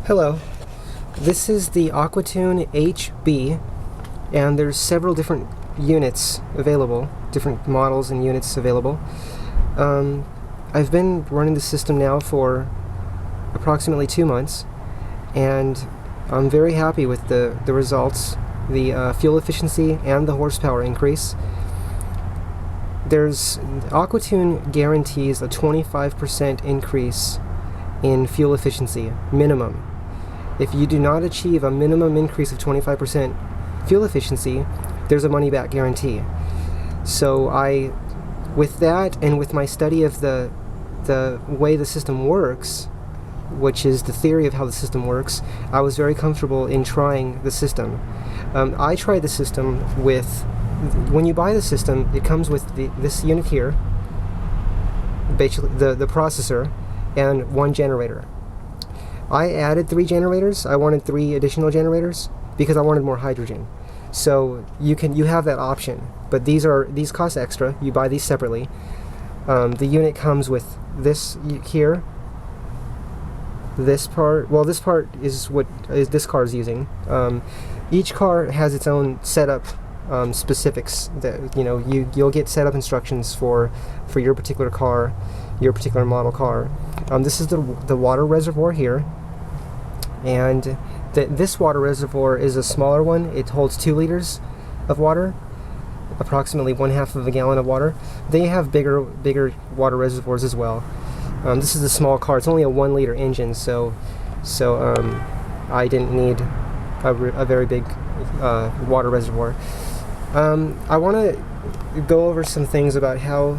Hello, this is the AquaTune HB, and there's several different units available, different models and units available. I've been running the system now for approximately 2 months, and I'm very happy with the results, the fuel efficiency and the horsepower increase. AquaTune guarantees a 25% increase in fuel efficiency, minimum. If you do not achieve a minimum increase of 25% fuel efficiency, there's a money-back guarantee. So with that and with my study of the way the system works, which is the theory of how the system works, I was very comfortable in trying the system. I tried the system with, when you buy the system, it comes with this unit here, basically the processor, and 1 generator. I added 3 generators. I wanted 3 additional generators because I wanted more hydrogen. So you have that option, but these cost extra. You buy these separately. The unit comes with this here. This part, well, this part is what this car is using. Each car has its own setup specifics that you'll get setup instructions for your particular car, your particular model car. This is the water reservoir here, and this water reservoir is a smaller one. It holds 2 liters of water, approximately 1/2 of a gallon of water. They have bigger water reservoirs as well. This is a small car. It's only a 1 liter engine, so I didn't need a very big water reservoir. I want to go over some things about how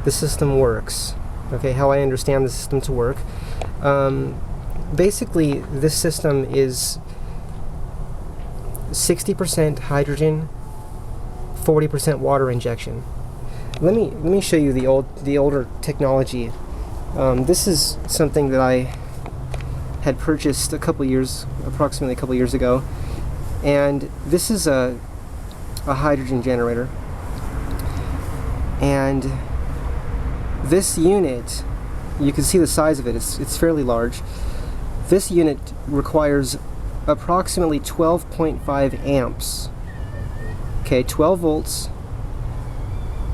the system works. Okay, how I understand the system to work. Basically, this system is 60% hydrogen, 40% water injection. Let me show you the older technology. This is something that I had purchased approximately a couple years ago, and this is a hydrogen generator. And this unit, you can see the size of it. It's fairly large. This unit requires approximately 12.5 amps. Okay, 12 volts,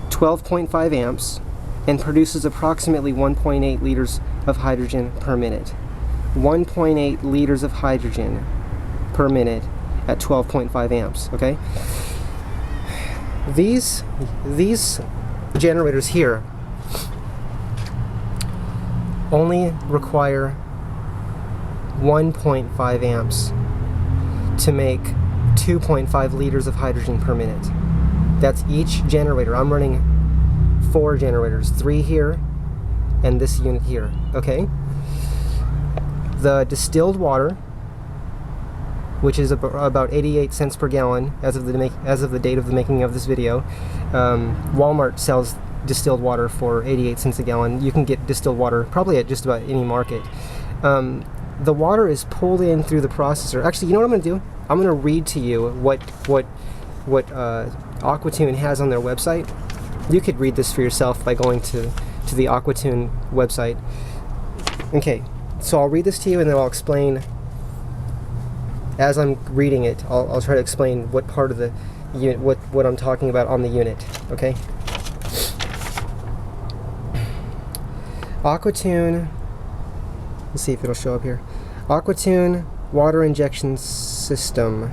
12.5 amps, and produces approximately 1.8 liters of hydrogen per minute. 1.8 liters of hydrogen per minute at 12.5 amps, okay? These generators here only require 1.5 amps to make 2.5 liters of hydrogen per minute. That's each generator. I'm running 4 generators, 3 here and this unit here, okay? The distilled water, which is about 88 cents per gallon as of the date of the making of this video. Walmart sells distilled water for 88 cents a gallon. You can get distilled water probably at just about any market. The water is pulled in through the processor. Actually, you know what I'm going to do? I'm going to read to you what AquaTune has on their website. You could read this for yourself by going to the AquaTune website. Okay, so I'll read this to you and then I'll explain. As I'm reading it, I'll try to explain what part of the unit, what I'm talking about on the unit, okay? AquaTune, let's see if it'll show up here. AquaTune water injection system.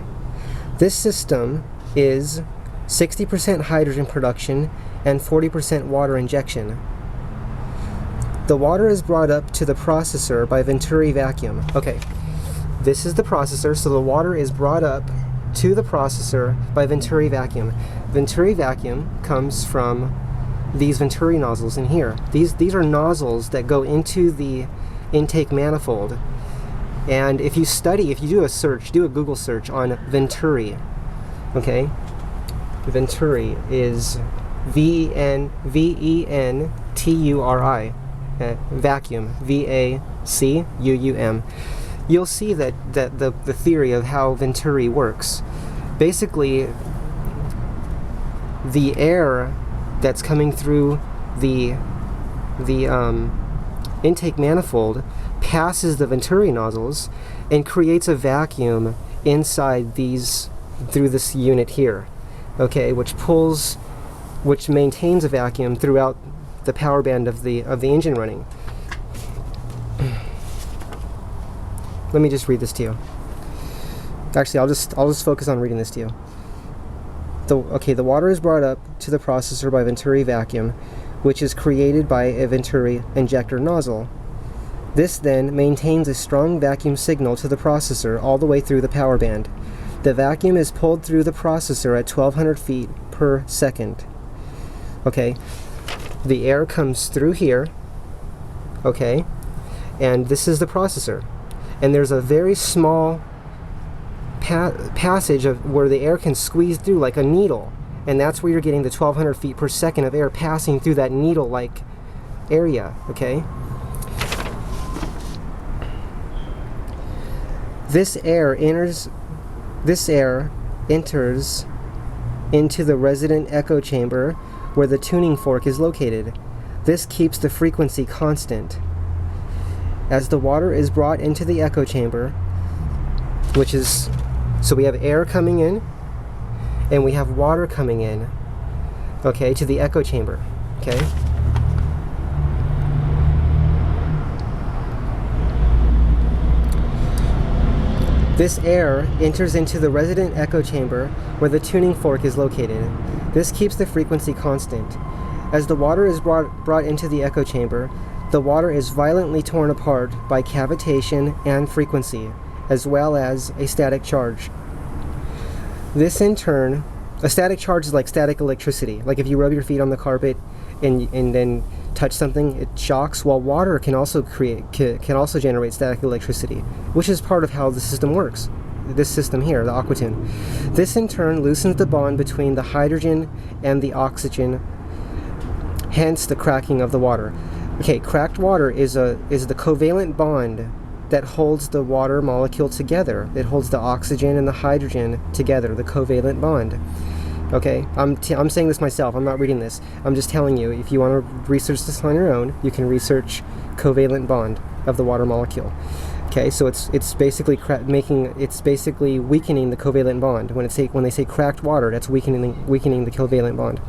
This system is 60% hydrogen production and 40% water injection. The water is brought up to the processor by Venturi vacuum. Okay. This is the processor, so the water is brought up to the processor by Venturi vacuum. Venturi vacuum comes from these Venturi nozzles in here. These are nozzles that go into the intake manifold. And if you do a Google search on Venturi, okay? Venturi is V-E-N-T-U-R-I, vacuum, V-A-C-U-U-M. You'll see that the theory of how Venturi works. Basically, the air that's coming through the intake manifold passes the venturi nozzles and creates a vacuum inside these, through this unit here, okay, which maintains a vacuum throughout the power band of the engine running. Let me just read this to you. Actually, I'll just focus on reading this to you. The water is brought up to the processor by venturi vacuum, which is created by a venturi injector nozzle. This then maintains a strong vacuum signal to the processor all the way through the power band. The vacuum is pulled through the processor at 1200 feet per second. Okay, the air comes through here, okay, and this is the processor. And there's a very small passage of where the air can squeeze through like a needle, and that's where you're getting the 1200 feet per second of air passing through that needle-like area, okay? This air enters into the resident echo chamber where the tuning fork is located. This keeps the frequency constant. As the water is brought into the echo chamber, so we have air coming in and we have water coming in, okay, to the echo chamber, okay? This air enters into the resident echo chamber where the tuning fork is located. This keeps the frequency constant. As the water is brought into the echo chamber, the water is violently torn apart by cavitation and frequency, as well as a static charge. This in turn, a static charge is like static electricity. Like if you rub your feet on the carpet and then touch something, it shocks, while water can also generate static electricity, which is part of how the system works. This system here, the AquaTune. This in turn loosens the bond between the hydrogen and the oxygen, hence the cracking of the water. Okay, cracked water is the covalent bond that holds the water molecule together. It holds the oxygen and the hydrogen together, the covalent bond. Okay, I'm saying this myself, I'm not reading this. I'm just telling you, if you want to research this on your own, you can research covalent bond of the water molecule. Okay, so it's basically weakening the covalent bond. When they say cracked water, that's weakening the covalent bond.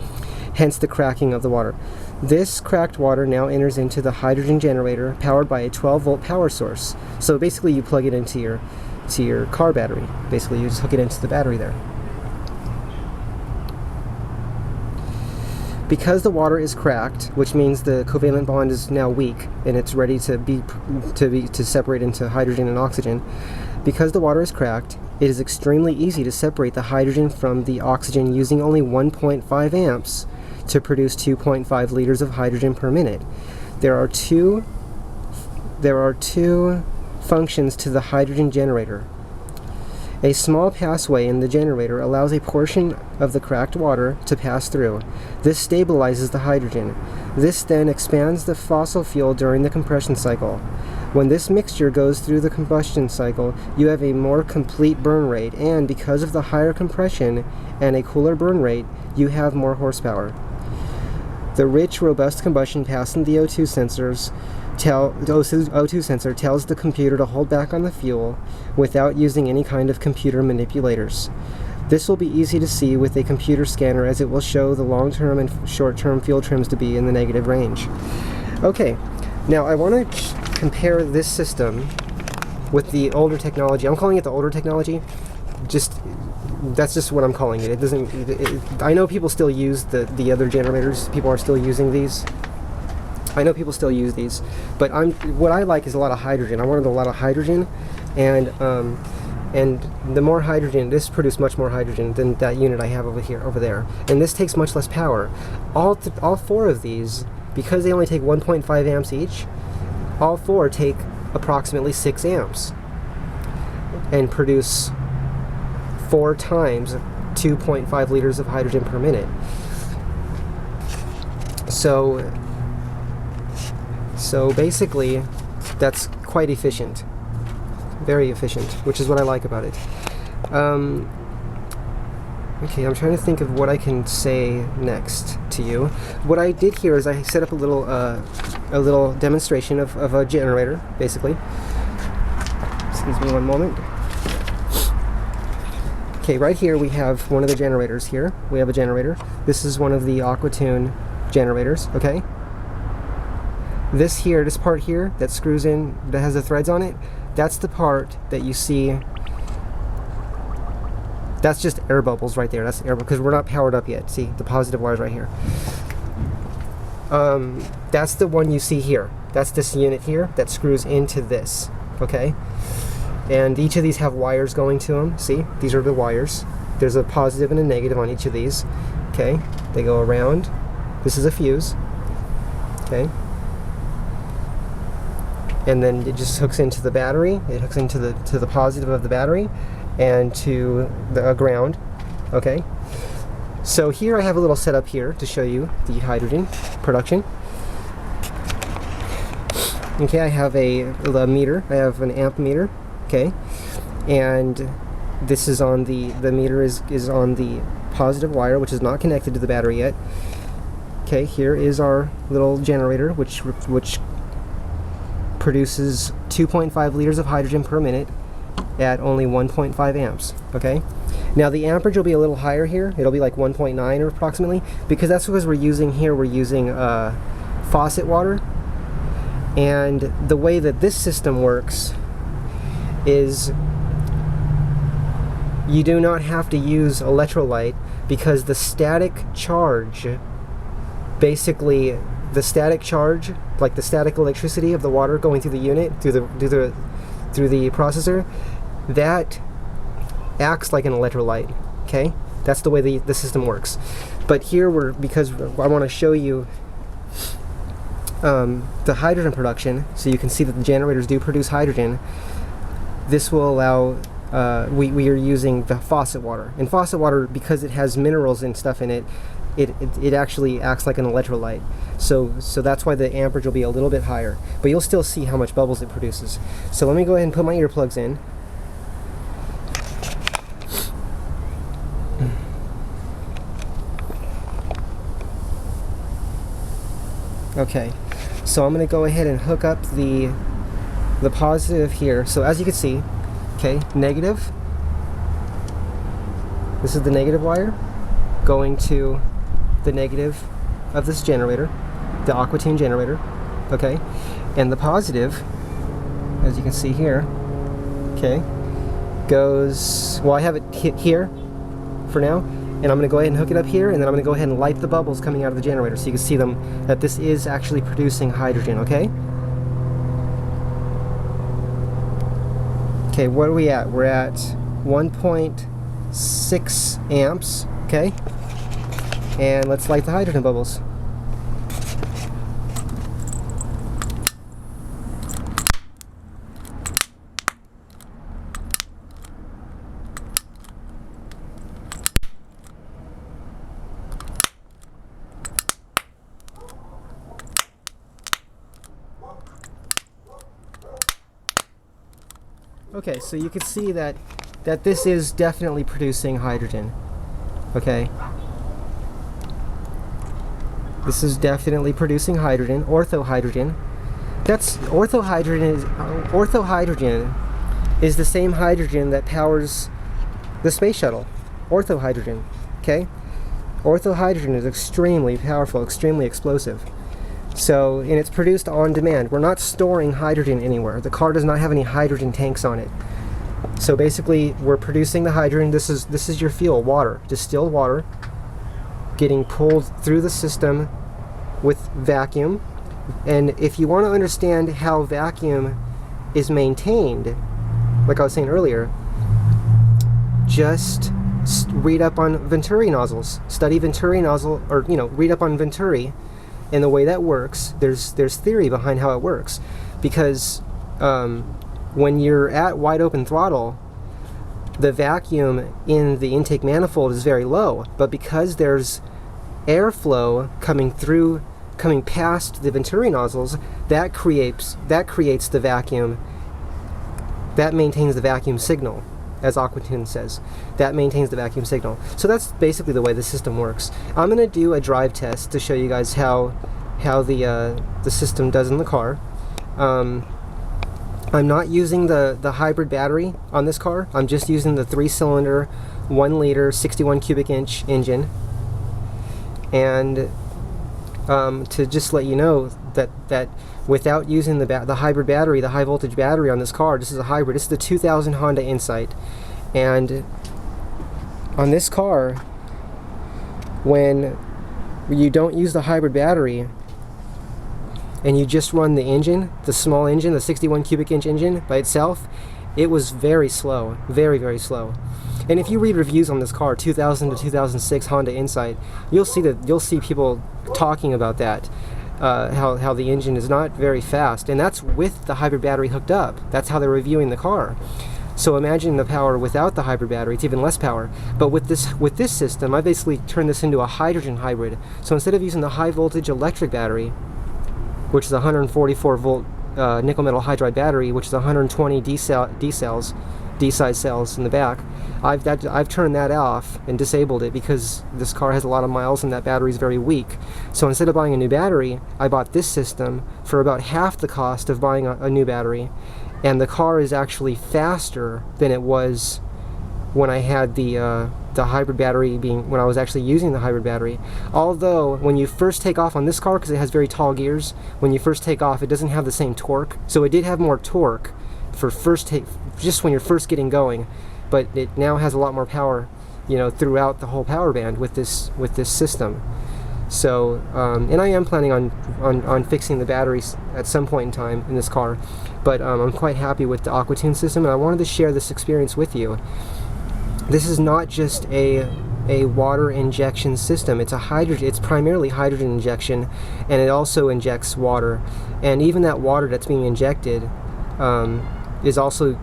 Hence the cracking of the water. This cracked water now enters into the hydrogen generator powered by a 12-volt power source. So basically you plug it into your car battery. Basically you just hook it into the battery there. Because the water is cracked, which means the covalent bond is now weak and it's ready to separate into hydrogen and oxygen. Because the water is cracked, it is extremely easy to separate the hydrogen from the oxygen using only 1.5 amps to produce 2.5 liters of hydrogen per minute. There are two functions to the hydrogen generator. A small passway in the generator allows a portion of the cracked water to pass through. This stabilizes the hydrogen. This then expands the fossil fuel during the compression cycle. When this mixture goes through the combustion cycle, you have a more complete burn rate, and because of the higher compression and a cooler burn rate, you have more horsepower. The rich, robust combustion passing the O2 sensor tells the computer to hold back on the fuel without using any kind of computer manipulators. This will be easy to see with a computer scanner, as it will show the long-term and short-term fuel trims to be in the negative range. Okay, now I want to compare this system with the older technology. I'm calling it the older technology. That's just what I'm calling it. I know people still use the other generators. People are still using these. I know people still use these, but what I like is a lot of hydrogen. I wanted a lot of hydrogen, and the more hydrogen, this produced much more hydrogen than that unit I have over there, and this takes much less power. All four of these, because they only take 1.5 amps each, all four take approximately 6 amps and produce 4 times 2.5 liters of hydrogen per minute. So basically, that's quite efficient. Very efficient, which is what I like about it. Okay, I'm trying to think of what I can say next to you. What I did here is I set up a little a little demonstration of a generator, basically. Excuse me one moment. Okay, right here we have one of the generators here. We have a generator. This is one of the AquaTune generators, okay? This here, this part here that screws in, that has the threads on it, that's the part that you see. That's just air bubbles right there. That's air, because we're not powered up yet. See, the positive wire's right here. That's the one you see here. That's this unit here that screws into this, okay? And each of these have wires going to them. See, these are the wires. There's a positive and a negative on each of these, okay? They go around. This is a fuse, okay? And then it just hooks into the battery. It hooks into the positive of the battery and to the ground, okay? So here I have a little setup here to show you the hydrogen production. Okay, I have a meter. I have an amp meter, okay? And this is on the meter is on the positive wire, which is not connected to the battery yet. Okay, here is our little generator, which produces 2.5 liters of hydrogen per minute at only 1.5 amps, okay? Now the amperage will be a little higher here. It'll be like 1.9 or approximately, because that's because we're using faucet water. And the way that this system works is you do not have to use electrolyte, because the static charge, basically the static charge, like the static electricity of the water going through the unit, through the processor, that acts like an electrolyte, okay? That's the way the system works. But here because I want to show you the hydrogen production, so you can see that the generators do produce hydrogen. This will allow, we are using the faucet water. And faucet water, because it has minerals and stuff in it, it actually acts like an electrolyte. So that's why the amperage will be a little bit higher. But you'll still see how much bubbles it produces. So let me go ahead and put my earplugs in. Okay, so I'm going to go ahead and hook up the positive here. So as you can see, okay, negative. This is the negative wire going to the negative of this generator, the AquaTune generator, okay? And the positive, as you can see here, okay, goes, well, I have it here for now, and I'm going to go ahead and hook it up here, and then I'm going to go ahead and light the bubbles coming out of the generator so you can see them, that this is actually producing hydrogen, okay? Okay, what are we at? We're at 1.6 amps, okay? And let's light the hydrogen bubbles. Okay, so you can see that this is definitely producing hydrogen. Okay. This is definitely producing hydrogen, orthohydrogen. Orthohydrogen is the same hydrogen that powers the space shuttle. Orthohydrogen, okay? Orthohydrogen is extremely powerful, extremely explosive. So, and it's produced on demand. We're not storing hydrogen anywhere. The car does not have any hydrogen tanks on it. So basically, we're producing the hydrogen. This is your fuel, water, distilled water, getting pulled through the system with vacuum. And if you want to understand how vacuum is maintained, like I was saying earlier, just read up on Venturi nozzles. Study Venturi nozzle, or read up on Venturi and the way that works. There's theory behind how it works, because when you're at wide open throttle, the vacuum in the intake manifold is very low, but because there's airflow coming past the Venturi nozzles, that creates the vacuum. That maintains the vacuum signal, as AquaTune says. That maintains the vacuum signal. So that's basically the way the system works. I'm going to do a drive test to show you guys how the system does in the car. I'm not using the hybrid battery on this car. I'm just using the 3-cylinder, 1 liter, 61 cubic inch engine. And to just let you know that without using the hybrid battery, the high voltage battery on this car, this is a hybrid. This is the 2000 Honda Insight. And on this car, when you don't use the hybrid battery and you just run the engine, the small engine, the 61 cubic inch engine by itself, it was very slow, very, very slow. And if you read reviews on this car, 2000 to 2006 Honda Insight, you'll see people talking about that, how the engine is not very fast, and that's with the hybrid battery hooked up. That's how they're reviewing the car. So imagine the power without the hybrid battery, it's even less power. But with this system, I basically turned this into a hydrogen hybrid. So instead of using the high voltage electric battery, which is a 144 volt nickel metal hydride battery, which is 120 D-size cells in the back, I've turned that off and disabled it because this car has a lot of miles and that battery is very weak. So instead of buying a new battery, I bought this system for about half the cost of buying a new battery, and the car is actually faster than it was when I had the hybrid battery, when I was actually using the hybrid battery. Although when you first take off on this car, because it has very tall gears, when you first take off it doesn't have the same torque. So it did have more torque for just when you're first getting going, but it now has a lot more power, throughout the whole power band with this system. So and I am planning on fixing the batteries at some point in time in this car, but I'm quite happy with the AquaTune system, and I wanted to share this experience with you. This is not just a water injection system. It's primarily hydrogen injection, and it also injects water. And even that water that's being injected is also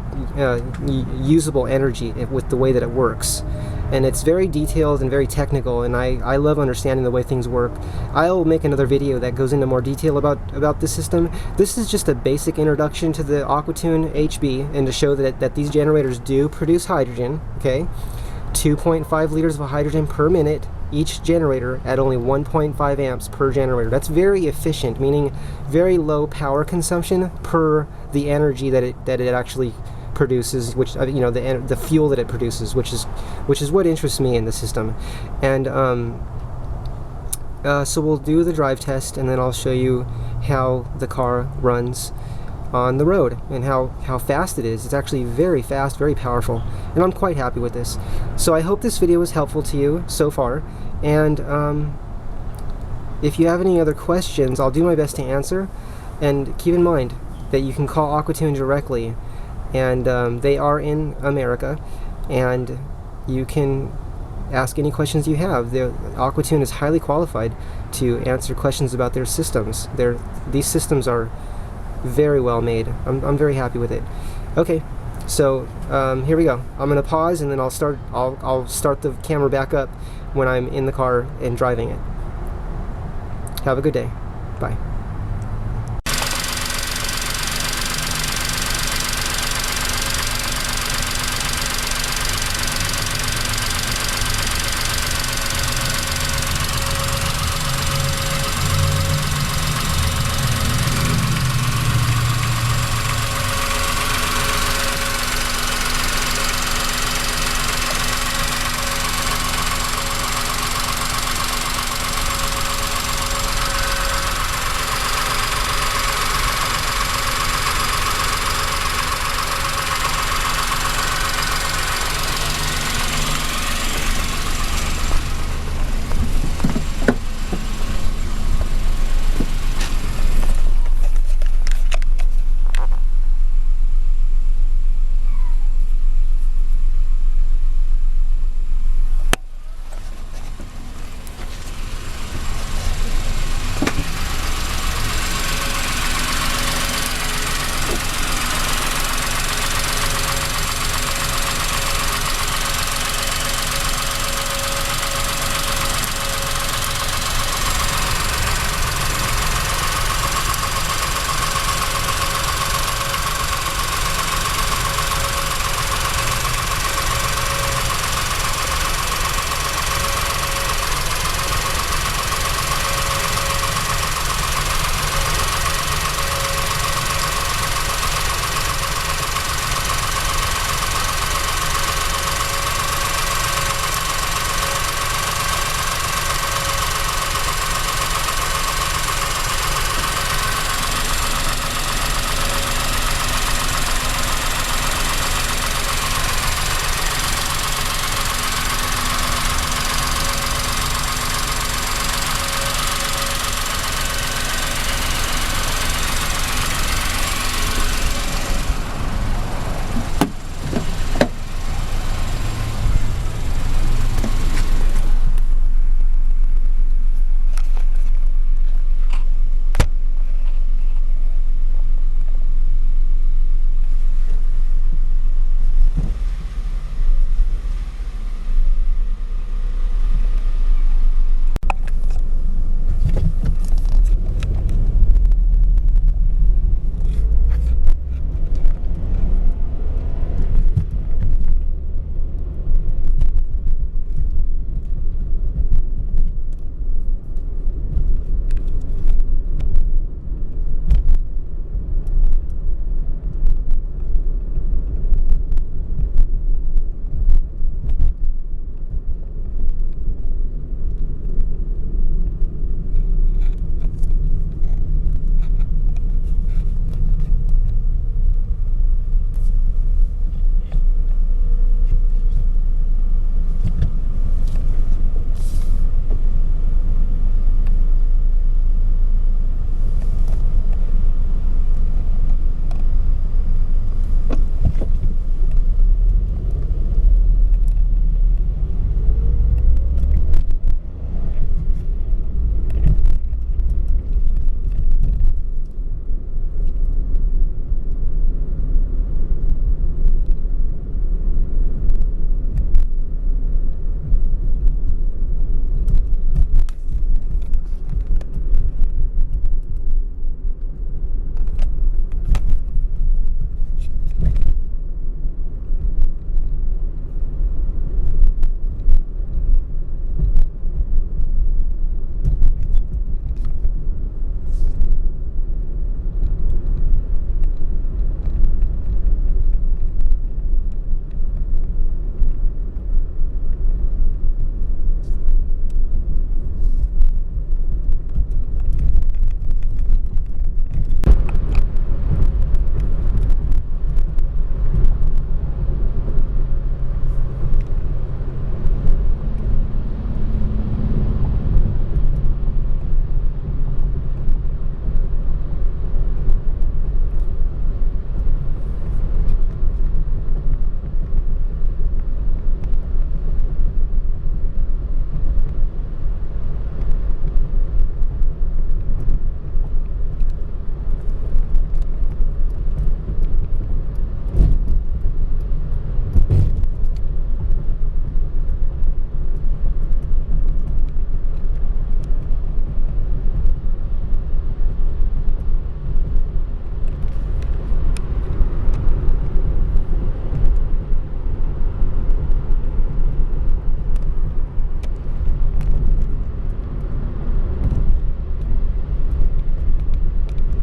usable energy with the way that it works. And it's very detailed and very technical, and I love understanding the way things work. I'll make another video that goes into more detail about this system. This is just a basic introduction to the AquaTune HB, and to show that these generators do produce hydrogen, okay? 2.5 liters of hydrogen per minute, each generator at only 1.5 amps per generator. That's very efficient, meaning very low power consumption per the energy that it actually produces, which the fuel that it produces, which is what interests me in the system. And so we'll do the drive test, and then I'll show you how the car runs on the road and how fast it is. It's actually very fast, very powerful, and I'm quite happy with this. So I hope this video was helpful to you so far, and if you have any other questions, I'll do my best to answer. And keep in mind that you can call AquaTune directly, and they are in America, and you can ask any questions you have. AquaTune is highly qualified to answer questions about their systems. These systems are very well made. I'm very happy with it. Okay, so here we go. I'm gonna pause, and then I'll start the camera back up when I'm in the car and driving it. Have a good day. Bye.